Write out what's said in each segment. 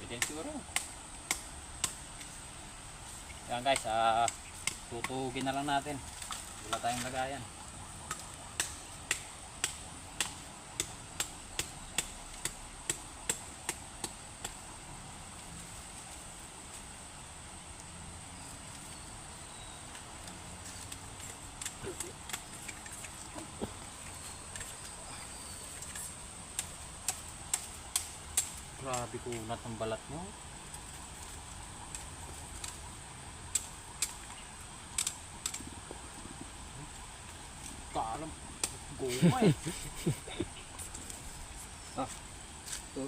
Pwede siguro. Yan guys, tutugin na lang natin. Wala tayong lagayan. Grabe kunat ang balat mo. Talam. Gumay. Ito.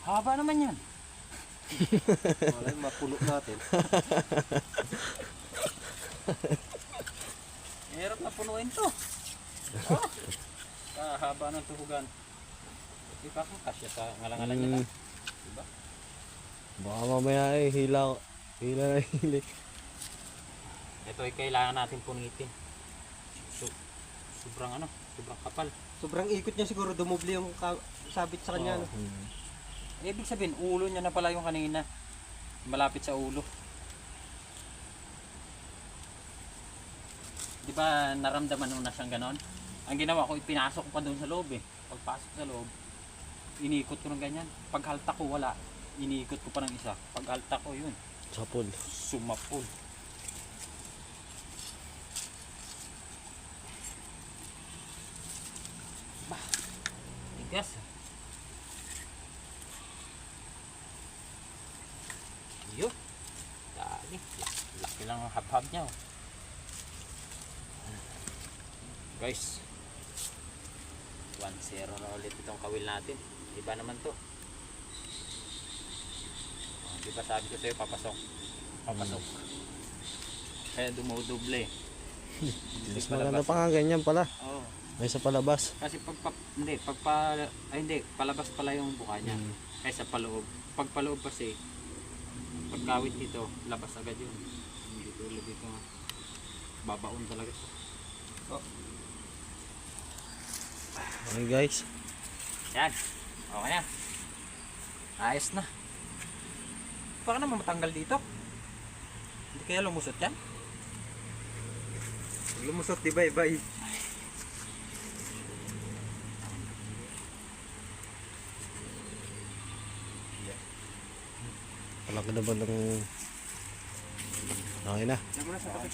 Haba naman yan. Wala yung mapulo natin. Hirap na punuin to. Oh. Haba ng tuhugan. Di ba kung kasya sa ngalangalan niya na? Diba? Baka mamaya hila na hili. Ito ay kailangan natin punitin. Sobrang kapal. Sobrang ikot niya siguro, dumubli yung sabit sa kanya. Oh. Ibig sabihin, ulo niya na pala yung kanina. Malapit sa ulo. Di ba naramdaman mo na siyang ganon? Ang ginawa ko, ipinasok ko pa doon sa loob eh. Pagpasok sa loob, iniikot ko ng ganyan. Paghalta ko, wala. Iniikot ko pa ng isa. Paghalta ko, yun. Sapol. Sumapol. Bah, tigas. Yun. Dali. Laki lang ang hab-hab niya. Oh. Guys, 1-0 na ulit itong kawil natin. Diba naman to? Diba sabi ko sa'yo, papasok. Kaya dumudoble. Mas maganda pa nga ganyan pala. Oo. May sa palabas. Kasi palabas pala yung buka niya. Kaysa paloob. Pag paloob kasi, pagkawit dito, labas agad yun. Hindi tulad dito. Babaon talaga. Oh. Okay guys. Yan. Okay na. Ayos na. Baka naman matanggal dito. Hindi kaya lumusot yan? Lumusot, di bye-bye. Palaki na ba ng... Okay na. Diyan mo na sa kapit.